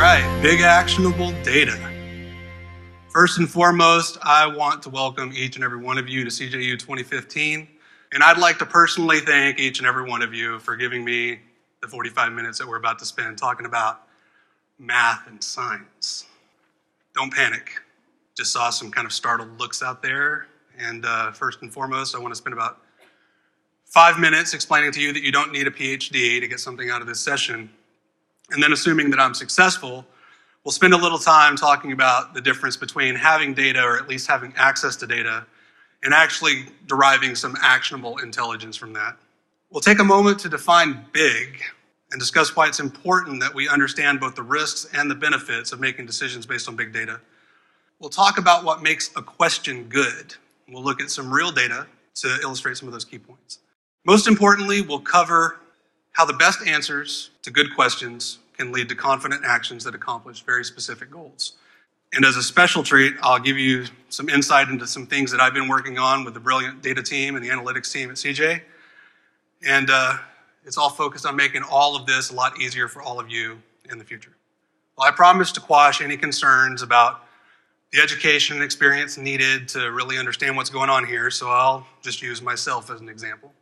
right, big actionable data. First and foremost, I want to welcome each and every one of you to CJU 2015. And I'd like to personally thank each and every one of you for giving me the 45 minutes that we're about to spend talking about math and science. Don't panic. Just saw some kind of startled looks out there. And first and foremost, I want to spend about 5 minutes explaining to you that you don't need a PhD to get something out of this session. And then assuming that I'm successful, we'll spend a little time talking about the difference between having data, or at least having access to data, and actually deriving some actionable intelligence from that. We'll take a moment to define big and discuss why it's important that we understand both the risks and the benefits of making decisions based on big data. We'll talk about what makes a question good. We'll look at some real data to illustrate some of those key points. Most importantly, we'll cover how the best answers to good questions can lead to confident actions that accomplish very specific goals. And as a special treat, I'll give you some insight into some things that I've been working on with the brilliant data team and the analytics team at CJ. And it's all focused on making all of this a lot easier for all of you in the future. Well, I promise to quash any concerns about the education and experience needed to really understand what's going on here, so I'll just use myself as an example.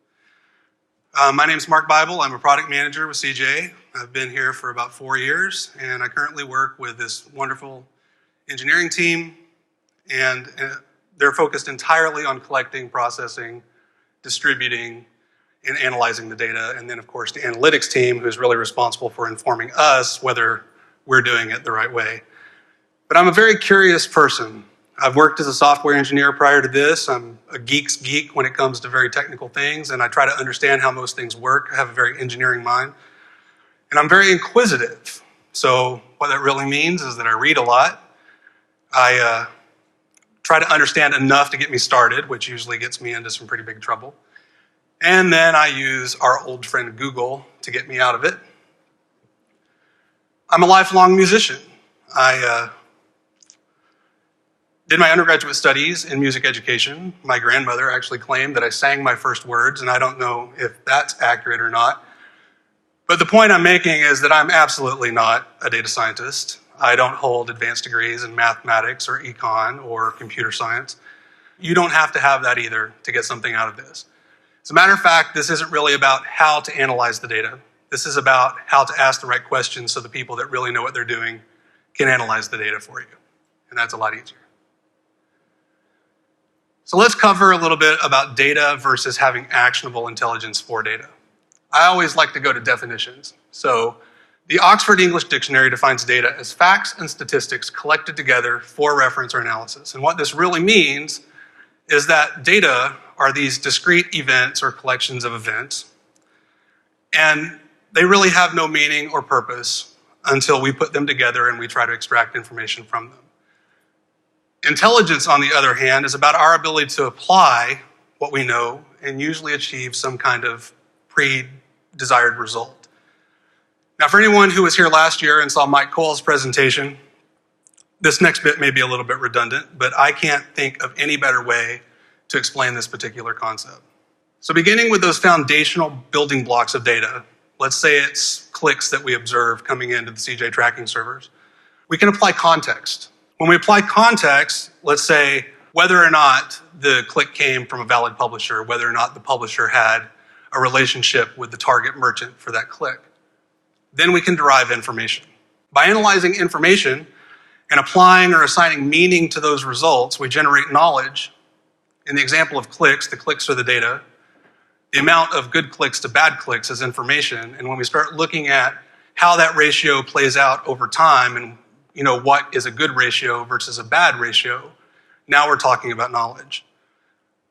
My name's Mark Bible. I'm a product manager with CJ. I've been here for about 4 years, and I currently work with this wonderful engineering team, and they're focused entirely on collecting, processing, distributing, and analyzing the data. And then, of course, the analytics team, who's really responsible for informing us whether we're doing it the right way. But I'm a very curious person. I've worked as a software engineer prior to this. I'm a geek's geek when it comes to very technical things, and I try to understand how most things work. I have a very engineering mind. And I'm very inquisitive. So what that really means is that I read a lot. I try to understand enough to get me started, which usually gets me into some pretty big trouble. And then I use our old friend Google to get me out of it. I'm a lifelong musician. I did my undergraduate studies in music education. My grandmother actually claimed that I sang my first words, and I don't know if that's accurate or not. But the point I'm making is that I'm absolutely not a data scientist. I don't hold advanced degrees in mathematics or econ or computer science. You don't have to have that either to get something out of this. As a matter of fact, this isn't really about how to analyze the data. This is about how to ask the right questions so the people that really know what they're doing can analyze the data for you. And that's a lot easier. So let's cover a little bit about data versus having actionable intelligence for data. I always like to go to definitions. So the Oxford English Dictionary defines data as facts and statistics collected together for reference or analysis. And what this really means is that data are these discrete events or collections of events, and they really have no meaning or purpose until we put them together and we try to extract information from them. Intelligence, on the other hand, is about our ability to apply what we know and usually achieve some kind of pre-desired result. Now, for anyone who was here last year and saw Mike Cole's presentation, this next bit may be a little bit redundant, but I can't think of any better way to explain this particular concept. So beginning with those foundational building blocks of data, let's say it's clicks that we observe coming into the CJ tracking servers, we can apply context. When we apply context, let's say whether or not the click came from a valid publisher, whether or not the publisher had a relationship with the target merchant for that click, then we can derive information. By analyzing information and applying or assigning meaning to those results, we generate knowledge. In the example of clicks, the clicks are the data. The amount of good clicks to bad clicks is information. And when we start looking at how that ratio plays out over time and what is a good ratio versus a bad ratio, now we're talking about knowledge.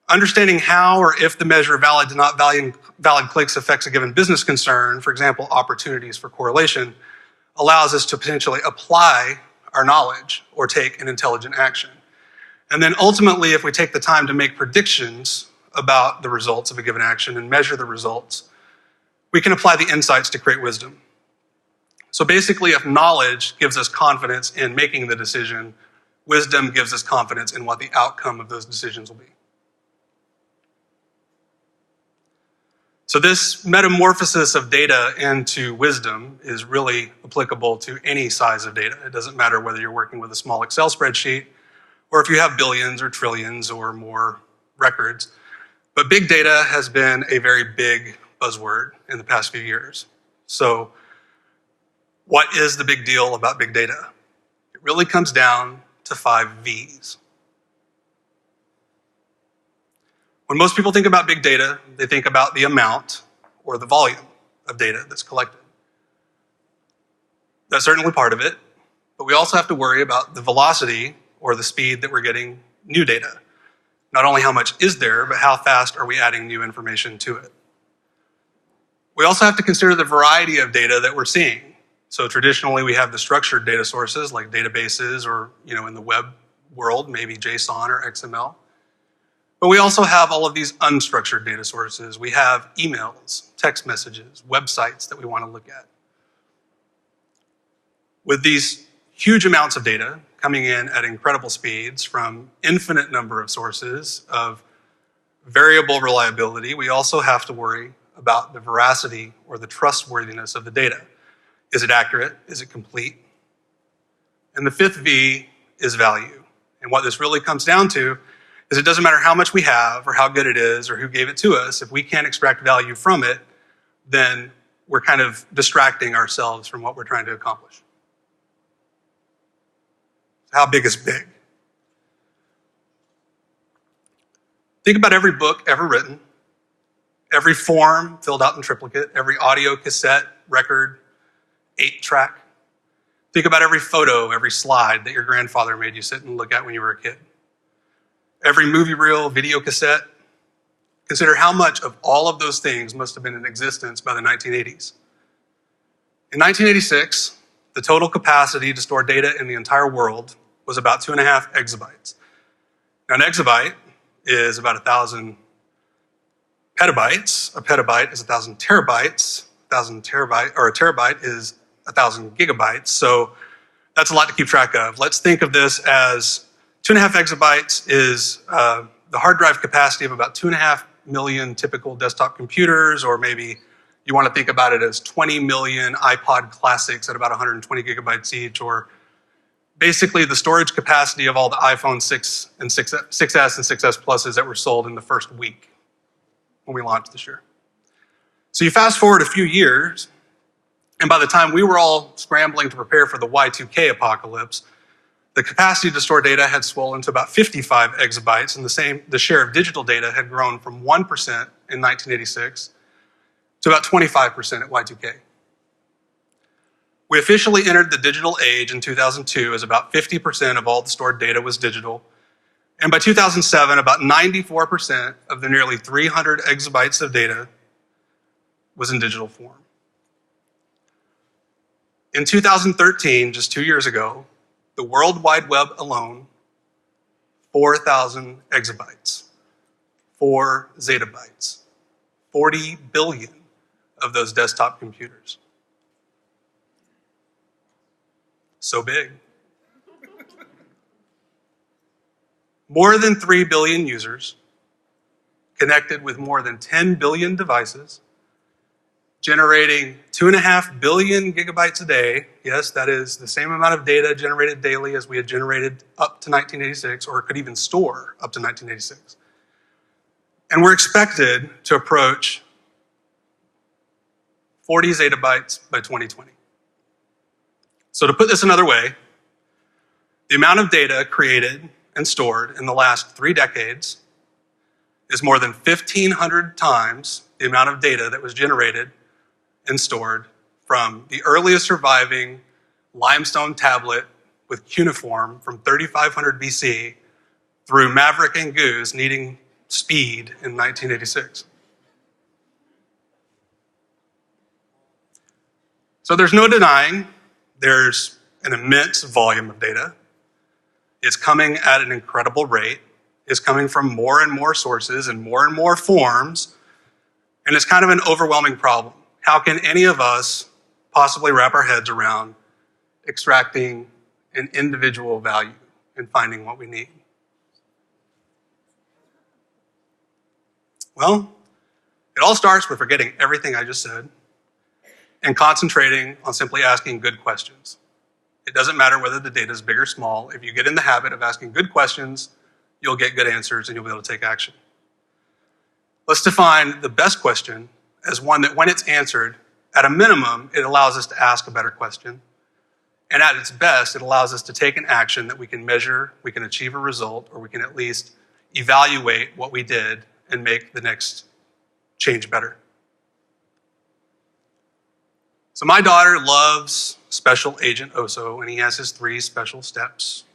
Understanding how or if the measure of valid to not valid clicks affects a given business concern, for example, opportunities for correlation, allows us to potentially apply our knowledge or take an intelligent action. And then ultimately, if we take the time to make predictions about the results of a given action and measure the results, we can apply the insights to create wisdom. So basically, if knowledge gives us confidence in making the decision, wisdom gives us confidence in what the outcome of those decisions will be. So this metamorphosis of data into wisdom is really applicable to any size of data. It doesn't matter whether you're working with a small Excel spreadsheet or if you have billions or trillions or more records. But big data has been a very big buzzword in the past few years. So what is the big deal about big data? It really comes down to 5 V's. When most people think about big data, they think about the amount or the volume of data that's collected. That's certainly part of it, but we also have to worry about the velocity or the speed that we're getting new data. Not only how much is there, but how fast are we adding new information to it. We also have to consider the variety of data that we're seeing. So traditionally we have the structured data sources like databases or, in the web world, maybe JSON or XML. But we also have all of these unstructured data sources. We have emails, text messages, websites that we want to look at. With these huge amounts of data coming in at incredible speeds from infinite number of sources of variable reliability, we also have to worry about the veracity or the trustworthiness of the data. Is it accurate? Is it complete? And the 5th V is value. And what this really comes down to is it doesn't matter how much we have or how good it is or who gave it to us. If we can't extract value from it, then we're kind of distracting ourselves from what we're trying to accomplish. How big is big? Think about every book ever written, every form filled out in triplicate, every audio cassette, record, 8-track. Think about every photo, every slide that your grandfather made you sit and look at when you were a kid. Every movie reel, video cassette. Consider how much of all of those things must have been in existence by the 1980s. In 1986, the total capacity to store data in the entire world was about 2.5 exabytes. Now, an exabyte is about 1,000 petabytes. A petabyte is 1,000 terabytes. A terabyte is 1,000 gigabytes. So that's a lot to keep track of. Let's think of this as 2.5 exabytes is the hard drive capacity of about 2.5 million typical desktop computers, or maybe you want to think about it as 20 million iPod Classics at about 120 gigabytes each, or basically the storage capacity of all the iPhone 6 and 6S and 6S Pluses that were sold in the first week when we launched this year. So you fast forward a few years, and by the time we were all scrambling to prepare for the Y2K apocalypse, the capacity to store data had swollen to about 55 exabytes, and the share of digital data had grown from 1% in 1986 to about 25% at Y2K. We officially entered the digital age in 2002 as about 50% of all the stored data was digital, and by 2007, about 94% of the nearly 300 exabytes of data was in digital form. In 2013, just 2 years ago, the World Wide Web alone, 4,000 exabytes, 4 zettabytes, 40 billion of those desktop computers. So big. More than 3 billion users, connected with more than 10 billion devices, generating 2.5 billion gigabytes a day. Yes, that is the same amount of data generated daily as we had generated up to 1986, or could even store up to 1986. And we're expected to approach 40 zettabytes by 2020. So to put this another way, the amount of data created and stored in the last 3 decades is more than 1,500 times the amount of data that was generated and stored from the earliest surviving limestone tablet with cuneiform from 3500 BC through Maverick and Goose needing speed in 1986. So there's no denying there's an immense volume of data. It's coming at an incredible rate. It's coming from more and more sources and more forms, and it's kind of an overwhelming problem. How can any of us possibly wrap our heads around extracting an individual value and finding what we need? Well, It all starts with forgetting everything I just said and concentrating on simply asking good questions. It doesn't matter whether the data is big or small. If you get in the habit of asking good questions, you'll get good answers and you'll be able to take action. Let's define the best question as one that when it's answered, at a minimum, it allows us to ask a better question. And at its best, it allows us to take an action that we can measure, we can achieve a result, or we can at least evaluate what we did and make the next change better. So my daughter loves Special Agent Oso, and he has his 3 special steps.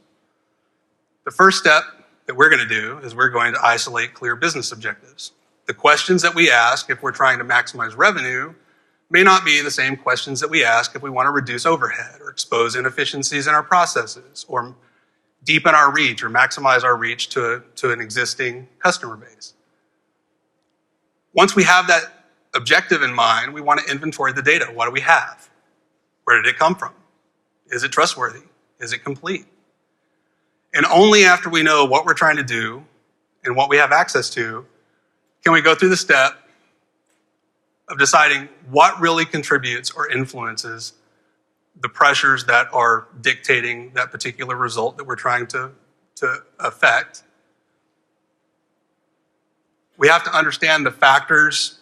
The first step that we're going to do is we're going to isolate clear business objectives. The questions that we ask if we're trying to maximize revenue may not be the same questions that we ask if we want to reduce overhead or expose inefficiencies in our processes or deepen our reach or maximize our reach to an existing customer base. Once we have that objective in mind, we want to inventory the data. What do we have? Where did it come from? Is it trustworthy? Is it complete? And only after we know what we're trying to do and what we have access to can we go through the step of deciding what really contributes or influences the pressures that are dictating that particular result that we're trying to affect. We have to understand the factors,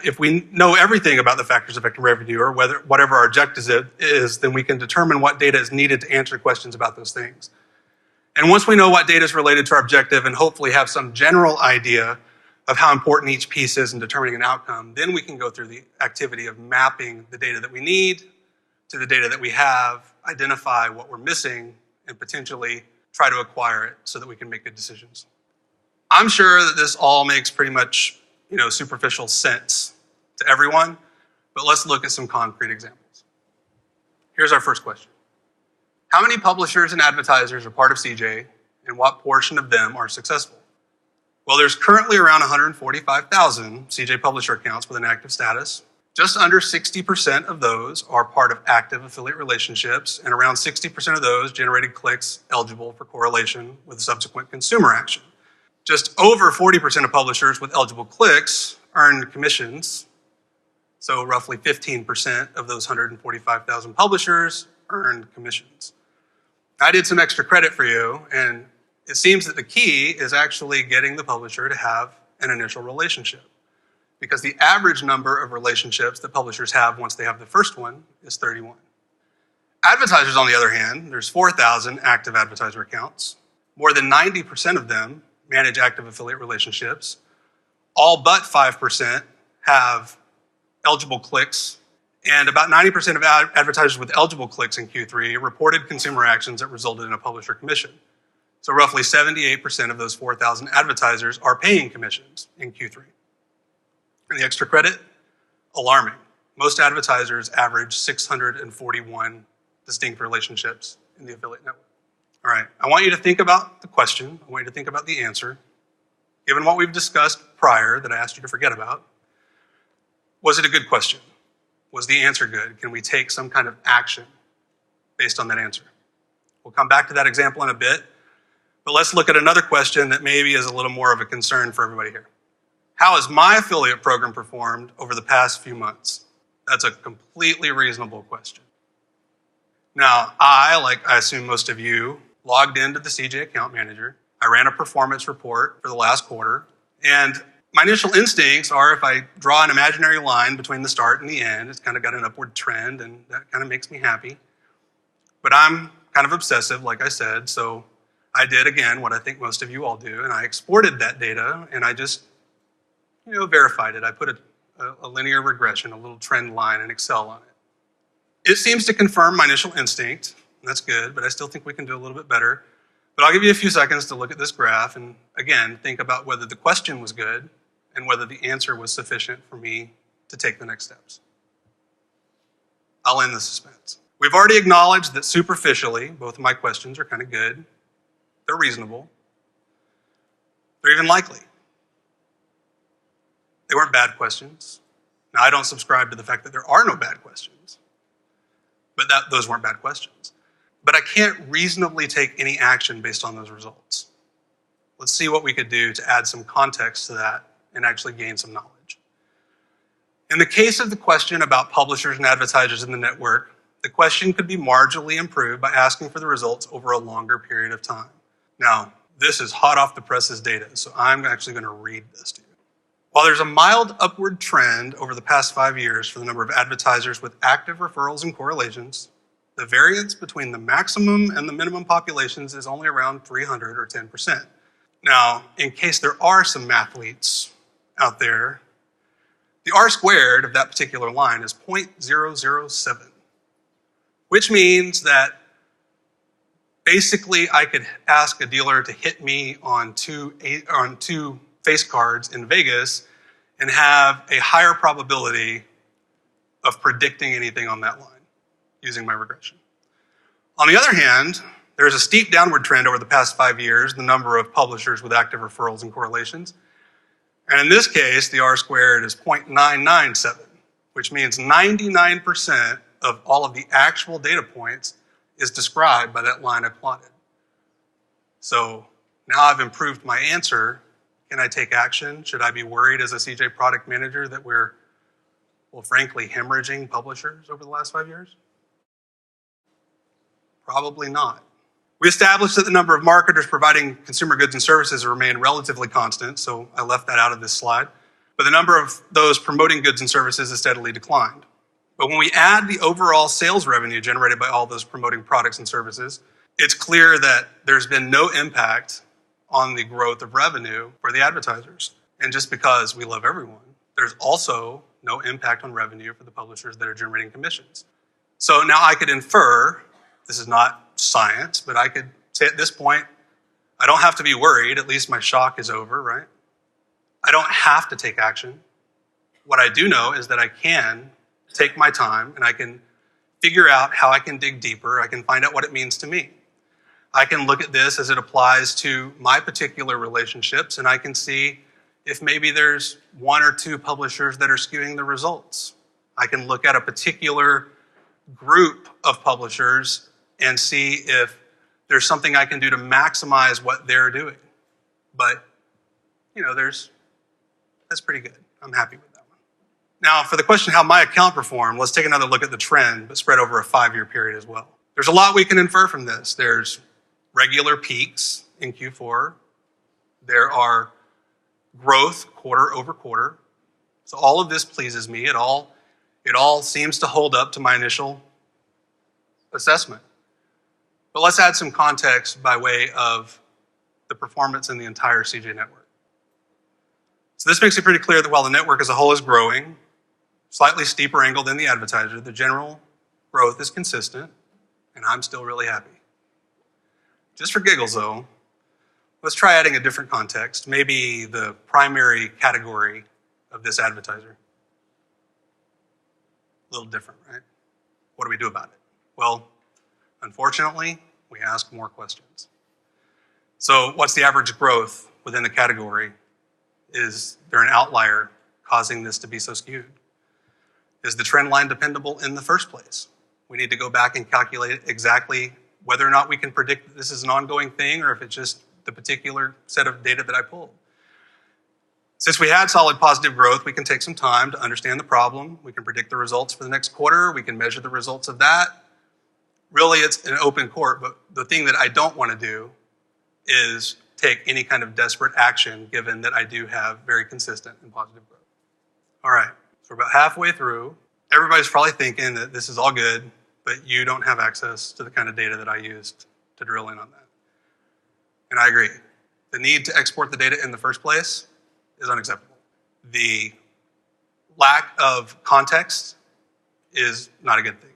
if we know everything about the factors affecting revenue or whatever our objective is, then we can determine what data is needed to answer questions about those things. And once we know what data is related to our objective and hopefully have some general idea of how important each piece is in determining an outcome, then we can go through the activity of mapping the data that we need to the data that we have, identify what we're missing, and potentially try to acquire it so that we can make good decisions. I'm sure that this all makes pretty much, superficial sense to everyone, but let's look at some concrete examples. Here's our first question. How many publishers and advertisers are part of CJ, and what portion of them are successful? Well, there's currently around 145,000 CJ publisher accounts with an active status. Just under 60% of those are part of active affiliate relationships, and around 60% of those generated clicks eligible for correlation with subsequent consumer action. Just over 40% of publishers with eligible clicks earned commissions, so roughly 15% of those 145,000 publishers earned commissions. I did some extra credit for you, and it seems that the key is actually getting the publisher to have an initial relationship, because the average number of relationships that publishers have once they have the first one is 31. Advertisers, on the other hand, there's 4,000 active advertiser accounts. More than 90% of them manage active affiliate relationships. All but 5% have eligible clicks, and about 90% of advertisers with eligible clicks in Q3 reported consumer actions that resulted in a publisher commission. So roughly 78% of those 4,000 advertisers are paying commissions in Q3. And the extra credit, alarming. Most advertisers average 641 distinct relationships in the affiliate network. All right, I want you to think about the question. I want you to think about the answer. Given what we've discussed prior that I asked you to forget about, was it a good question? Was the answer good? Can we take some kind of action based on that answer? We'll come back to that example in a bit, but let's look at another question that maybe is a little more of a concern for everybody here. How has my affiliate program performed over the past few months? That's a completely reasonable question. Now, like I assume most of you, logged into the CJ account manager. I ran a performance report for the last quarter, and my initial instincts are if I draw an imaginary line between the start and the end, it's kind of got an upward trend, and that kind of makes me happy. But I'm kind of obsessive, like I said, so I did, again, what I think most of you all do, and I exported that data, and I just verified it. I put a linear regression, a little trend line in Excel on it. It seems to confirm my initial instinct. That's good, but I still think we can do a little bit better. But I'll give you a few seconds to look at this graph and, again, think about whether the question was good and whether the answer was sufficient for me to take the next steps. I'll end the suspense. We've already acknowledged that superficially, both of my questions are kind of good. They're reasonable. They're even likely. They weren't bad questions. Now, I don't subscribe to the fact that there are no bad questions, but those weren't bad questions. But I can't reasonably take any action based on those results. Let's see what we could do to add some context to that and actually gain some knowledge. In the case of the question about publishers and advertisers in the network, the question could be marginally improved by asking for the results over a longer period of time. Now, this is hot off the presses data, so I'm actually going to read this to you. While there's a mild upward trend over the past 5 years for the number of advertisers with active referrals and correlations, the variance between the maximum and the minimum populations is only around 300 or 10%. Now, in case there are some mathletes out there, the R squared of that particular line is 0.007, which means that basically I could ask a dealer to hit me on two face cards in Vegas and have a higher probability of predicting anything on that line using my regression. On the other hand, there's a steep downward trend over the past 5 years, the number of publishers with active referrals and correlations. And in this case, the R squared is 0.997, which means 99% of all of the actual data points is described by that line I plotted. So now I've improved my answer. Can I take action? Should I be worried as a CJ product manager that we're, well, frankly, hemorrhaging publishers over the last 5 years? Probably not. We established that the number of marketers providing consumer goods and services remained relatively constant, so I left that out of this slide. But the number of those promoting goods and services has steadily declined. But when we add the overall sales revenue generated by all those promoting products and services, it's clear that there's been no impact on the growth of revenue for the advertisers. And just because we love everyone, there's also no impact on revenue for the publishers that are generating commissions. So now I could infer, this is not science, but I could say at this point, I don't have to be worried, at least my shock is over, right? I don't have to take action. What I do know is that I can take my time and I can figure out how I can dig deeper. I can find out what it means to me. I can look at this as it applies to my particular relationships, and I can see if maybe there's 1 or 2 publishers that are skewing the results. I can look at a particular group of publishers and see if there's something I can do to maximize what they're doing. But, you know, that's pretty good. I'm happy with that one. Now, for the question how my account performed, let's take another look at the trend, but spread over a 5-year period as well. There's a lot we can infer from this. There's regular peaks in Q4. There are growth quarter over quarter. So all of this pleases me. It all seems to hold up to my initial assessment. But let's add some context by way of the performance in the entire CJ network. So this makes it pretty clear that while the network as a whole is growing, slightly steeper angle than the advertiser, the general growth is consistent, and I'm still really happy. Just for giggles though, let's try adding a different context, maybe the primary category of this advertiser. A little different, right? What do we do about it? Well, unfortunately, we ask more questions. So what's the average growth within the category? Is there an outlier causing this to be so skewed? Is the trend line dependable in the first place? We need to go back and calculate exactly whether or not we can predict that this is an ongoing thing or if it's just the particular set of data that I pulled. Since we had solid positive growth, we can take some time to understand the problem. We can predict the results for the next quarter. We can measure the results of that. Really, it's an open court, but the thing that I don't want to do is take any kind of desperate action given that I do have very consistent and positive growth. All right, so we're about halfway through. Everybody's probably thinking that this is all good, but you don't have access to the kind of data that I used to drill in on that. And I agree. The need to export the data in the first place is unacceptable. The lack of context is not a good thing.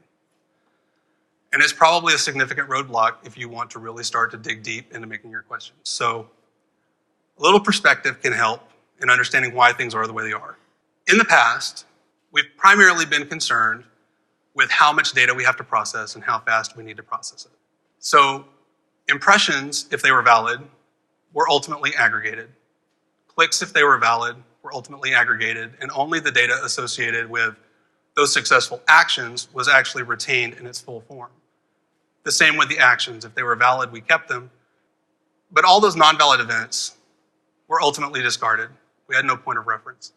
And it's probably a significant roadblock if you want to really start to dig deep into making your questions. So a little perspective can help in understanding why things are the way they are. In the past, we've primarily been concerned with how much data we have to process and how fast we need to process it. So impressions, if they were valid, were ultimately aggregated. Clicks, if they were valid, were ultimately aggregated, and only the data associated with those successful actions was actually retained in its full form. The same with the actions. If they were valid, we kept them. But all those non-valid events were ultimately discarded, We had no point of reference.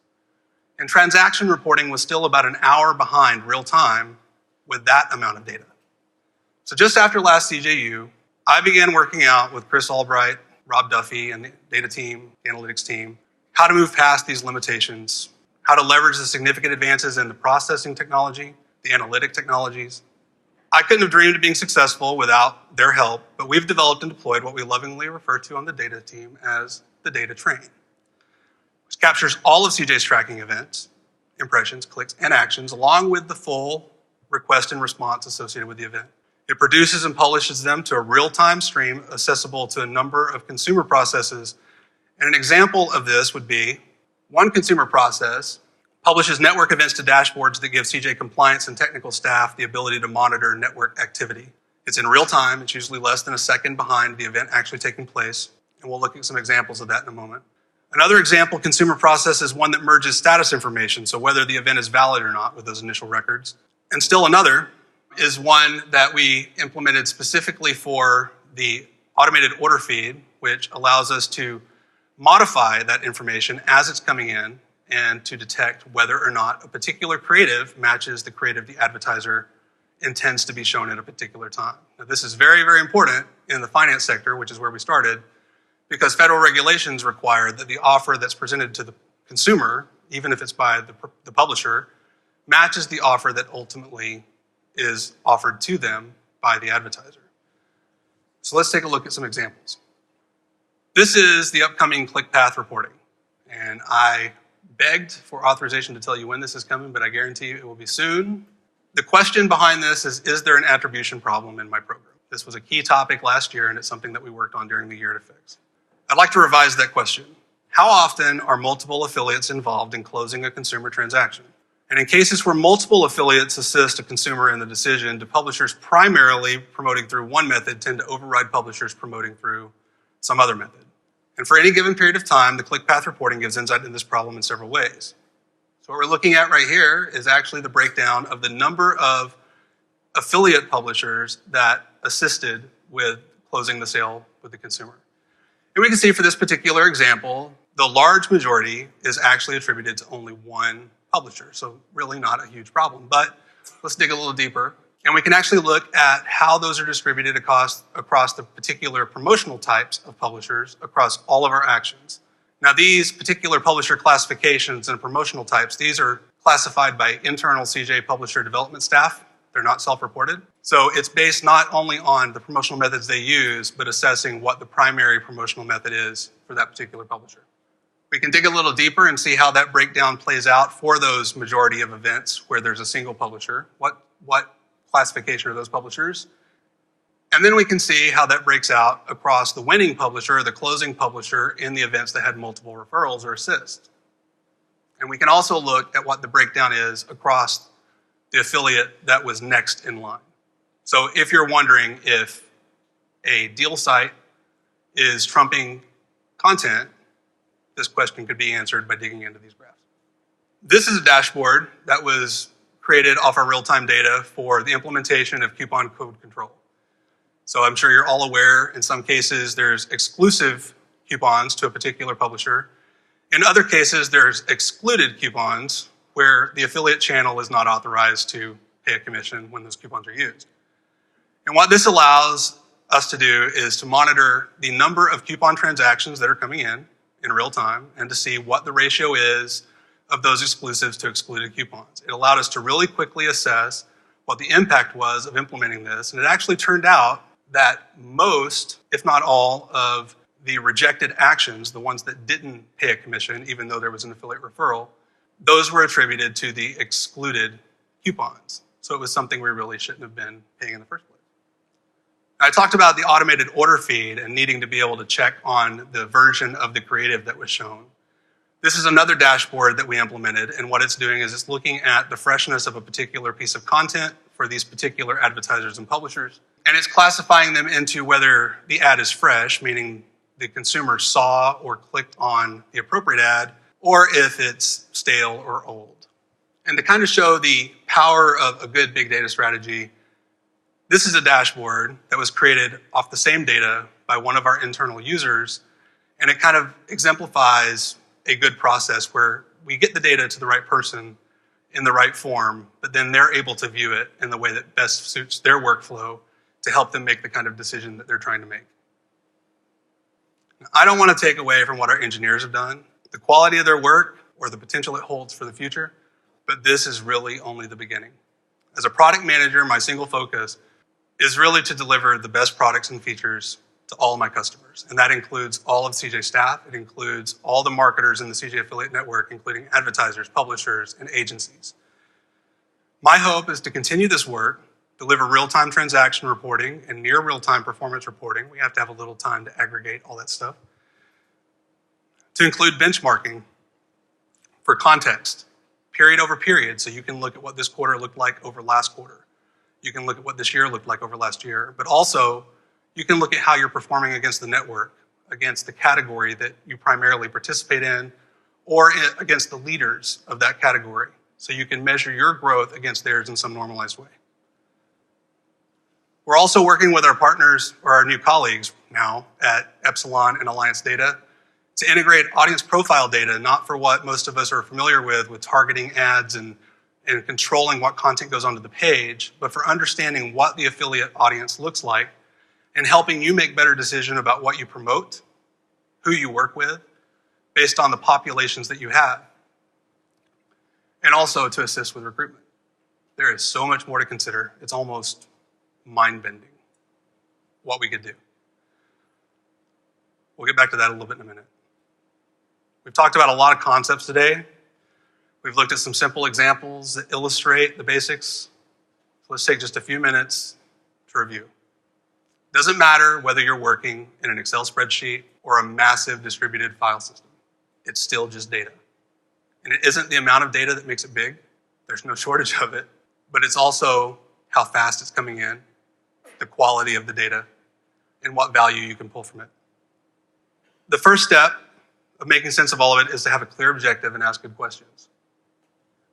And transaction reporting was still about an hour behind real time with that amount of data. So just after last CJU, I began working out with Chris Albright, Rob Duffy, and the data team, the analytics team, how to move past these limitations, how to leverage the significant advances in the processing technology, the analytic technologies. I couldn't have dreamed of being successful without their help, but we've developed and deployed what we lovingly refer to on the data team as the data train, which captures all of CJ's tracking events, impressions, clicks, and actions, along with the full request and response associated with the event. It produces and publishes them to a real-time stream accessible to a number of consumer processes. And an example of this would be one consumer process publishes network events to dashboards that give CJ compliance and technical staff the ability to monitor network activity. It's in real time. It's usually less than a second behind the event actually taking place. And we'll look at some examples of that in a moment. Another example consumer process is one that merges status information, so whether the event is valid or not with those initial records. And still another is one that we implemented specifically for the automated order feed, which allows us to modify that information as it's coming in and to detect whether or not a particular creative matches the creative the advertiser intends to be shown at a particular time. Now, this is very, very important in the finance sector, which is where we started, because federal regulations require that the offer that's presented to the consumer, even if it's by the publisher, matches the offer that ultimately is offered to them by the advertiser. So let's take a look at some examples. This is the upcoming click path reporting, and I begged for authorization to tell you when this is coming, but I guarantee you it will be soon. The question behind this is there an attribution problem in my program? This was a key topic last year, and it's something that we worked on during the year to fix. I'd like to revise that question. How often are multiple affiliates involved in closing a consumer transaction? And in cases where multiple affiliates assist a consumer in the decision, do publishers primarily promoting through one method tend to override publishers promoting through some other method? And for any given period of time, the click path reporting gives insight into this problem in several ways. So what we're looking at right here is actually the breakdown of the number of affiliate publishers that assisted with closing the sale with the consumer. And we can see for this particular example, the large majority is actually attributed to only one publisher. So really not a huge problem, but let's dig a little deeper. And we can actually look at how those are distributed across the particular promotional types of publishers across all of our actions. Now, these particular publisher classifications and promotional types, these are classified by internal CJ publisher development staff. They're not self-reported. So it's based not only on the promotional methods they use, but assessing what the primary promotional method is for that particular publisher. We can dig a little deeper and see how that breakdown plays out for those majority of events where there's a single publisher. What classification are those publishers? And then we can see how that breaks out across the winning publisher or the closing publisher in the events that had multiple referrals or assists. And we can also look at what the breakdown is across the affiliate that was next in line. So if you're wondering if a deal site is trumping content, this question could be answered by digging into these graphs. This is a dashboard that was created off our real-time data for the implementation of coupon code control. So I'm sure you're all aware, in some cases, there's exclusive coupons to a particular publisher. In other cases, there's excluded coupons where the affiliate channel is not authorized to pay a commission when those coupons are used. And what this allows us to do is to monitor the number of coupon transactions that are coming in real time and to see what the ratio is of those exclusives to excluded coupons. It allowed us to really quickly assess what the impact was of implementing this. And it actually turned out that most, if not all, of the rejected actions, the ones that didn't pay a commission, even though there was an affiliate referral, those were attributed to the excluded coupons. So it was something we really shouldn't have been paying in the first place. I talked about the automated order feed and needing to be able to check on the version of the creative that was shown. This is another dashboard that we implemented, and what it's doing is it's looking at the freshness of a particular piece of content for these particular advertisers and publishers, and it's classifying them into whether the ad is fresh, meaning the consumer saw or clicked on the appropriate ad, or if it's stale or old. And to kind of show the power of a good big data strategy, this is a dashboard that was created off the same data by one of our internal users, and it kind of exemplifies a good process where we get the data to the right person in the right form, but then they're able to view it in the way that best suits their workflow to help them make the kind of decision that they're trying to make. I don't want to take away from what our engineers have done, the quality of their work or the potential it holds for the future, but this is really only the beginning. As a product manager, my single focus is really to deliver the best products and features to all of my customers. And that includes all of CJ staff. It includes all the marketers in the CJ affiliate network, including advertisers, publishers, and agencies. My hope is to continue this work, deliver real-time transaction reporting and near real-time performance reporting. We have to have a little time to aggregate all that stuff. To include benchmarking for context, period over period, so you can look at what this quarter looked like over last quarter. You can look at what this year looked like over last year, but also you can look at how you're performing against the network, against the category that you primarily participate in, or against the leaders of that category. So you can measure your growth against theirs in some normalized way. We're also working with our partners, or our new colleagues now at Epsilon and Alliance Data, to integrate audience profile data, not for what most of us are familiar with targeting ads and controlling what content goes onto the page, but for understanding what the affiliate audience looks like and helping you make better decisions about what you promote, who you work with, based on the populations that you have, and also to assist with recruitment. There is so much more to consider. It's almost mind-bending what we could do. We'll get back to that a little bit in a minute. We've talked about a lot of concepts today. We've looked at some simple examples that illustrate the basics. So let's take just a few minutes to review. Doesn't matter whether you're working in an Excel spreadsheet or a massive distributed file system. It's still just data. And it isn't the amount of data that makes it big. There's no shortage of it. But it's also how fast it's coming in, the quality of the data, and what value you can pull from it. The first step of making sense of all of it is to have a clear objective and ask good questions.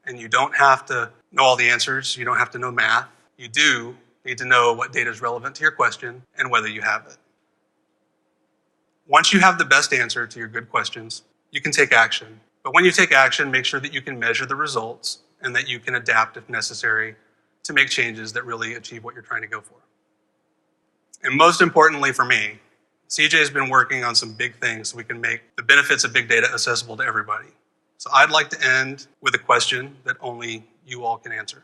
And you don't have to know all the answers. You don't have to know math. You do need to know what data is relevant to your question and whether you have it. Once you have the best answer to your good questions, you can take action. But when you take action, make sure that you can measure the results and that you can adapt if necessary to make changes that really achieve what you're trying to go for. And most importantly for me, CJ has been working on some big things so we can make the benefits of big data accessible to everybody. So I'd like to end with a question that only you all can answer.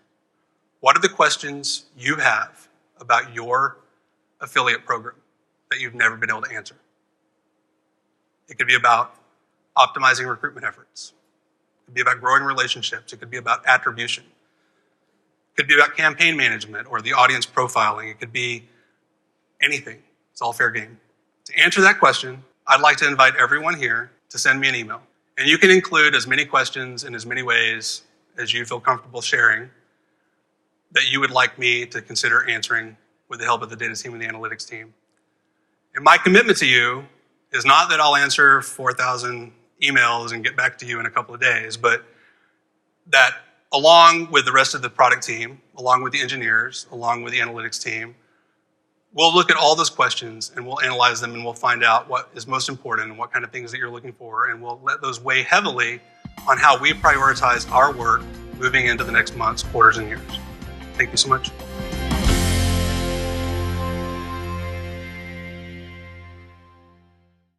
What are the questions you have about your affiliate program that you've never been able to answer? It could be about optimizing recruitment efforts. It could be about growing relationships. It could be about attribution. It could be about campaign management or the audience profiling. It could be anything. It's all fair game. To answer that question, I'd like to invite everyone here to send me an email. And you can include as many questions in as many ways as you feel comfortable sharing that you would like me to consider answering with the help of the data team and the analytics team. And my commitment to you is not that I'll answer 4,000 emails and get back to you in a couple of days, but that along with the rest of the product team, along with the engineers, along with the analytics team, we'll look at all those questions and we'll analyze them and we'll find out what is most important and what kind of things that you're looking for, and we'll let those weigh heavily on how we prioritize our work moving into the next months, quarters, and years. Thank you so much.